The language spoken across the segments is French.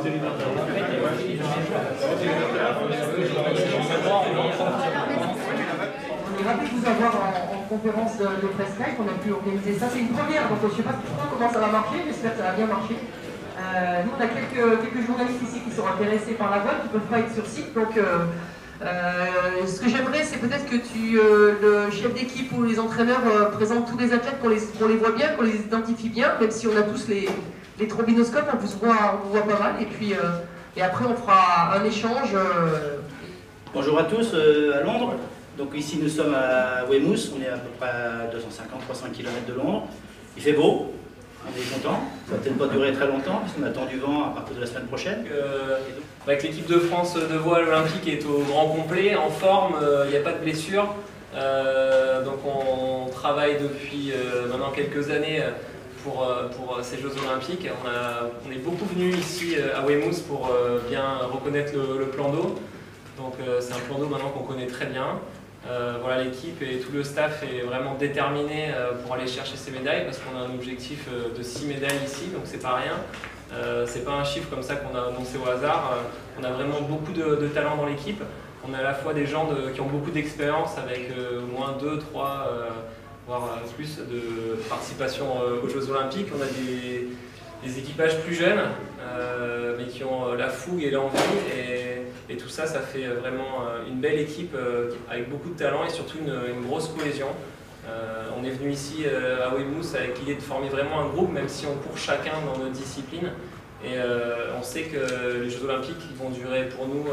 On est ravis de vous avoir en conférence de presse Skype. On a pu organiser ça. C'est une première, donc je ne sais pas trop comment ça va marcher. J'espère que ça va bien marcher. Nous, on a quelques journalistes ici qui sont intéressés par la voile, qui ne peuvent pas être sur site. Donc, ce que j'aimerais, c'est peut-être que le chef d'équipe ou les entraîneurs présentent tous les athlètes, qu'on les voit bien, qu'on les identifie bien, même si on a tous les trombinoscopes, on vous voit pas mal. Et puis, et après, on fera un échange. Bonjour à tous à Londres. Donc ici, nous sommes à Weymouth. On est à peu près à 250-300 km de Londres. Il fait beau. On est content. Ça va peut-être pas durer très longtemps, puisqu'on attend du vent à partir de la semaine prochaine. Avec l'équipe de France de voile olympique est au grand complet, en forme, il n'y a pas de blessure. Donc on travaille depuis maintenant quelques années pour ces Jeux olympiques. On est beaucoup venus ici à Weymouth pour bien reconnaître le plan d'eau. Donc c'est un plan d'eau maintenant qu'on connaît très bien. Voilà, l'équipe et tout le staff est vraiment déterminé pour aller chercher ces médailles parce qu'on a un objectif de 6 médailles ici, donc c'est pas rien. C'est pas un chiffre comme ça qu'on a annoncé au hasard. On a vraiment beaucoup de talent dans l'équipe. On a à la fois des gens qui ont beaucoup d'expérience avec au moins 2, 3, voire plus de participation aux Jeux Olympiques. On a des équipages plus jeunes, mais qui ont la fougue et l'envie. Et tout ça, ça fait vraiment une belle équipe avec beaucoup de talent et surtout une grosse cohésion. On est venu ici à Weymouth avec l'idée de former vraiment un groupe, même si on court chacun dans notre discipline. Et on sait que les Jeux Olympiques vont durer pour nous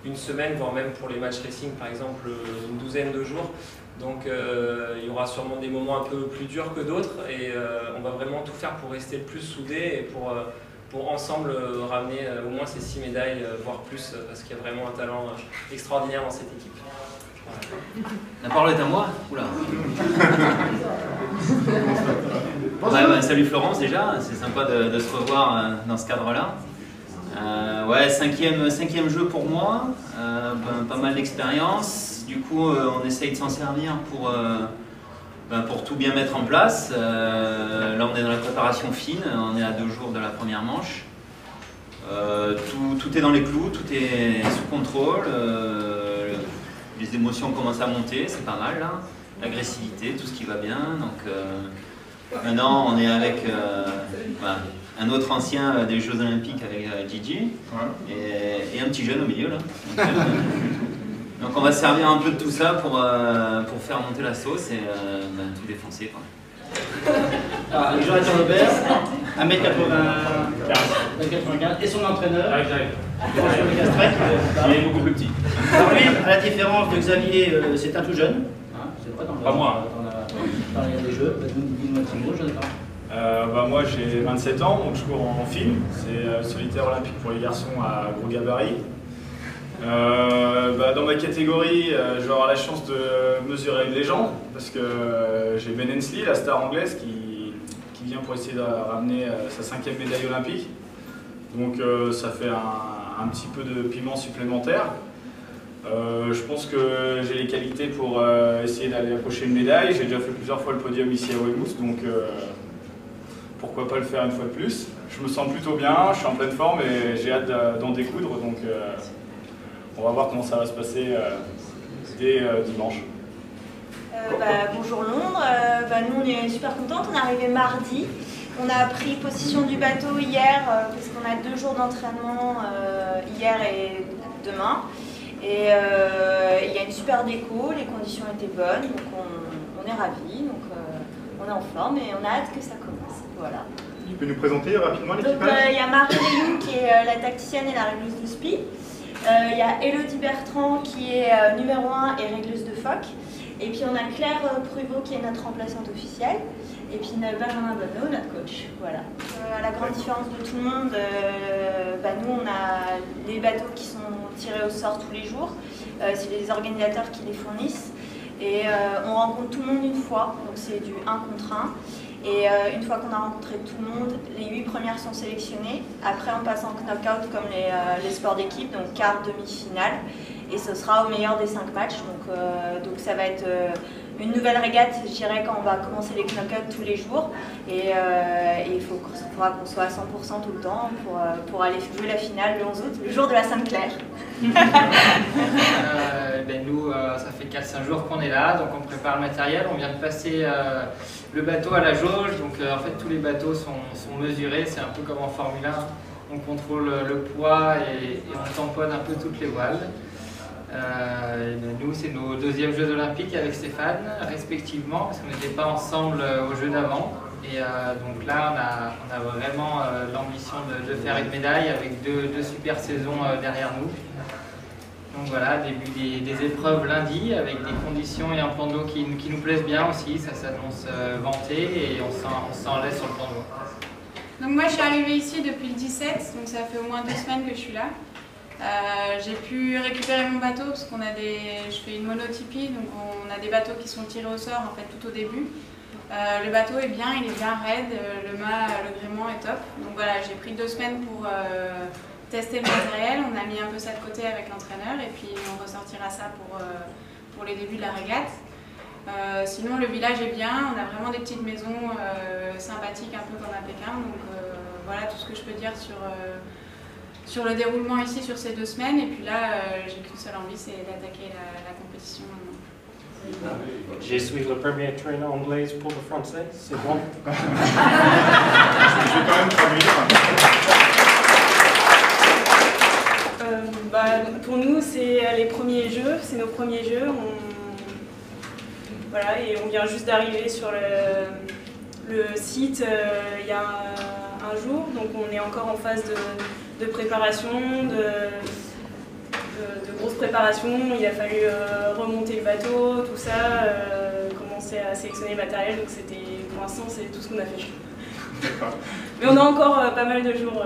une semaine, voire même pour les matchs racing par exemple une douzaine de jours. Donc il y aura sûrement des moments un peu plus durs que d'autres et on va vraiment tout faire pour rester le plus soudés et pour ensemble ramener au moins ces 6 médailles, voire plus, parce qu'il y a vraiment un talent extraordinaire dans cette équipe. La parole est à moi. Oula. Ouais, salut Florence déjà, c'est sympa de se revoir dans ce cadre-là. Ouais, cinquième jeu pour moi, pas mal d'expérience. Du coup, on essaye de s'en servir pour tout bien mettre en place. Là, on est dans la préparation fine, on est à 2 jours de la première manche. Tout est dans les clous, tout est sous contrôle. Les émotions commencent à monter, c'est pas mal là. L'agressivité, tout ce qui va bien. Donc maintenant, on est avec un autre ancien des Jeux Olympiques avec Gigi et un petit jeune au milieu là. Donc on va se servir un peu de tout ça pour faire monter la sauce et tout défoncer quoi. Alors, Jonathan Robert, 1m95 et son entraîneur. Il est beaucoup plus petit. Alors lui, à la différence de Xavier, c'est un tout jeune. Hein, c'est vrai, pas moi. Dans les jeux, dis-nous un petit mot, Jonathan. Moi j'ai 27 ans, donc je cours en film. C'est solitaire olympique pour les garçons à gros gabarit. Dans ma catégorie, je vais avoir la chance de mesurer une légende parce que j'ai Ben Hensley, la star anglaise, qui vient pour essayer de ramener sa 5e médaille olympique. Donc ça fait un petit peu de piment supplémentaire. Je pense que j'ai les qualités pour essayer d'aller approcher une médaille. J'ai déjà fait plusieurs fois le podium ici à Weymouth, donc pourquoi pas le faire une fois de plus. Je me sens plutôt bien, je suis en pleine forme et j'ai hâte d'en découdre. Donc on va voir comment ça va se passer dès dimanche. Bonjour Londres, nous on est super contents, on est arrivé mardi. On a pris possession du bateau hier parce qu'on a 2 jours d'entraînement hier et demain. Et il y a une super déco, les conditions étaient bonnes, donc on est ravis, donc on est en forme et on a hâte que ça commence. Voilà. Tu peux nous présenter rapidement l'équipage? Donc il y a Marie Léon qui est la tacticienne et la régleuse de SPI. Il y a Elodie Bertrand qui est numéro 1 et régleuse de phoque. Et puis on a Claire Pruvot qui est notre remplaçante officielle. Et puis Benjamin Bonneau, notre coach. Voilà. À la grande différence de tout le monde, nous on a les bateaux qui sont tirés au sort tous les jours. C'est les organisateurs qui les fournissent. Et on rencontre tout le monde une fois, donc c'est du 1 contre 1. Et une fois qu'on a rencontré tout le monde, les 8 premières sont sélectionnées. Après, on passe en knock-out comme les sports d'équipe, donc quart, demi-finale. Et ce sera au meilleur des 5 matchs. Donc ça va être une nouvelle régate, je dirais, quand on va commencer les knock-outs tous les jours. Et il faudra qu'on soit à 100% tout le temps pour aller jouer la finale le 11 août, le jour de la Sainte-Claire. Nous, ça fait 4-5 jours qu'on est là, donc on prépare le matériel. On vient de passer le bateau à la jauge, donc en fait tous les bateaux sont mesurés, c'est un peu comme en Formule 1. On contrôle le poids et on tamponne un peu toutes les voiles. Nous, c'est nos deuxièmes Jeux Olympiques avec Stéphane, respectivement, parce qu'on n'était pas ensemble aux Jeux d'avant. Et donc là, on a vraiment l'ambition de faire une médaille avec deux super saisons derrière nous. Donc voilà, début des épreuves lundi, avec des conditions et un plan d'eau qui nous plaisent bien aussi. Ça s'annonce vanté et on s'en laisse sur le plan d'eau. Donc moi, je suis arrivée ici depuis le 17, donc ça fait au moins 2 semaines que je suis là. J'ai pu récupérer mon bateau parce qu'on a je fais une monotypie, donc on a des bateaux qui sont tirés au sort en fait tout au début. Le bateau est bien, il est bien raide, le mât, le gréement est top. Donc voilà, j'ai pris 2 semaines pour tester le matériel, on a mis un peu ça de côté avec l'entraîneur et puis on ressortira ça pour les débuts de la régate. Sinon le village est bien, on a vraiment des petites maisons sympathiques un peu comme à Pékin, donc voilà tout ce que je peux dire sur le déroulement ici sur ces 2 semaines. Et puis là j'ai qu'une seule envie, c'est d'attaquer la compétition. J'ai suivi le premier train anglais pour le français, c'est bon. Je vais quand même traduire. Pour nous, c'est les premiers jeux, c'est nos premiers jeux. Voilà, et on vient juste d'arriver sur le site il y a un jour, donc on est encore en phase de préparation, de grosses préparations. Il a fallu remonter le bateau, tout ça, commencer à sélectionner le matériel, donc pour l'instant c'est tout ce qu'on a fait. Mais on a encore pas mal de jours.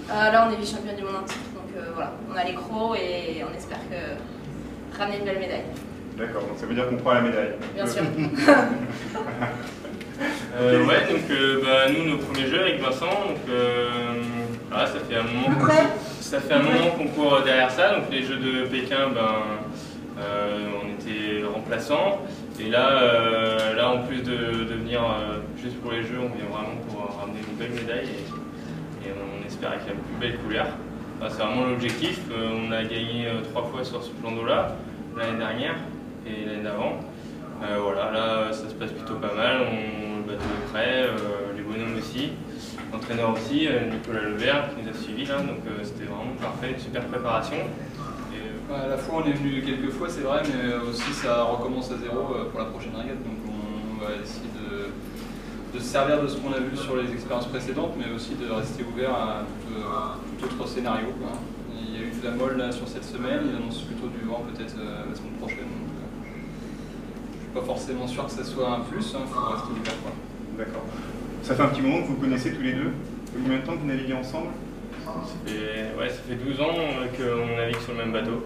Là on est vice-champion du monde en titre, donc voilà, on a les crocs et on espère ramener une belle médaille. D'accord, donc ça veut dire qu'on prend la médaille. Bien sûr. Ouais, donc nous, nos premiers jeux avec Vincent, donc voilà, ça fait un moment qu'on court derrière ça. Donc les Jeux de Pékin, on était remplaçants. Et là, en plus de venir juste pour les Jeux, on vient vraiment pour ramener une belle médaille et on espère avec la plus belle couleur. Enfin, c'est vraiment l'objectif. On a gagné 3 fois sur ce plan d'eau-là, l'année dernière et l'année d'avant. Voilà, là ça se passe plutôt pas mal, le bateau est prêt, les bonhommes aussi, l'entraîneur aussi, Nicolas Lebert qui nous a suivis là, donc c'était vraiment parfait, une super préparation. À la fois on est venu quelques fois c'est vrai, mais aussi ça recommence à zéro pour la prochaine régate, donc on va essayer de se servir de ce qu'on a vu sur les expériences précédentes, mais aussi de rester ouvert à tout autre scénario, quoi. Il y a eu de la molle là, sur cette semaine, il annonce plutôt du vent peut-être la semaine prochaine. Pas forcément sûr que ça soit un plus, il faut rester ouvert. D'accord. Ça fait un petit moment que vous connaissez tous les deux. Combien de temps que vous naviguez ensemble? Ouais, ça fait 12 ans qu'on navigue sur le même bateau.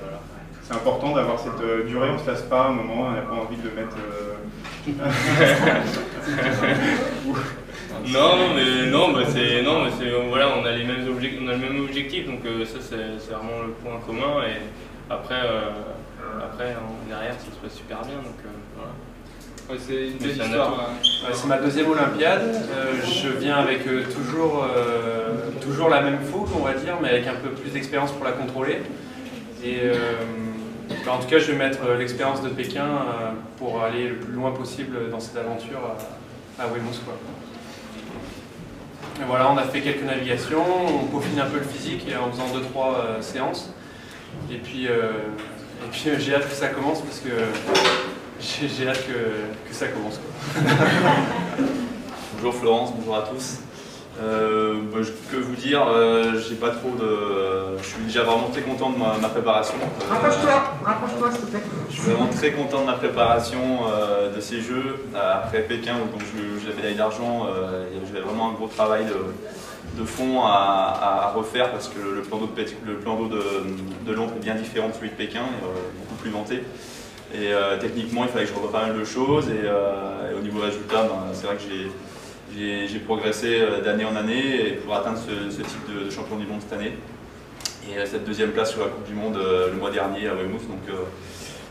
Voilà. C'est important d'avoir cette durée, on ne se lasse pas à un moment, on n'a pas envie de le mettre... voilà, on a les mêmes objectifs, on a le même objectif, donc ça c'est vraiment le point commun. Et après derrière ça se passe super bien, donc voilà. Ouais, c'est une belle histoire. C'est ma deuxième Olympiade. Je viens avec toujours la même fougue, on va dire, mais avec un peu plus d'expérience pour la contrôler. Et en tout cas, je vais mettre l'expérience de Pékin pour aller le plus loin possible dans cette aventure à Weymouth, quoi. Et voilà, on a fait quelques navigations, on peaufine un peu le physique en faisant 2-3 séances. Et puis j'ai hâte que ça commence parce que j'ai hâte que ça commence. Bonjour Florence, bonjour à tous. Que vous dire, j'ai pas trop de... Je suis déjà vraiment très content de ma préparation. Rapproche-toi s'il te plaît. Je suis vraiment très content de ma préparation de ces Jeux. Après Pékin, où j'ai la médaille d'argent, j'avais vraiment un gros travail de fond à refaire parce que le plan d'eau de Londres est bien différent de celui de Pékin, beaucoup plus venté. Et techniquement, il fallait que je revoie pas mal de choses. Et au niveau résultat, c'est vrai que j'ai progressé d'année en année pour atteindre ce titre de champion du monde cette année. Et cette deuxième place sur la Coupe du Monde le mois dernier à Weymouth. Donc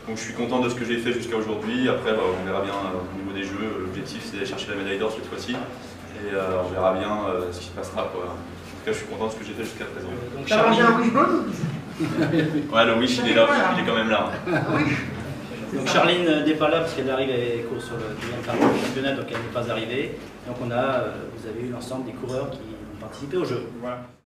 Donc je suis content de ce que j'ai fait jusqu'à aujourd'hui. Après, on verra bien au niveau des jeux. L'objectif, c'est d'aller chercher la médaille d'or cette fois-ci. Et on verra bien ce qui se passera, quoi. En tout cas, je suis content de ce que j'ai fait jusqu'à présent. Donc, t'as mangé un wishbone? Ouais, le wish, il est là, il est quand même là. Donc Charline n'est pas là parce qu'elle arrive et court sur le deuxième quart du championnat, donc elle n'est pas arrivée. Donc vous avez eu l'ensemble des coureurs qui ont participé au jeu. Voilà.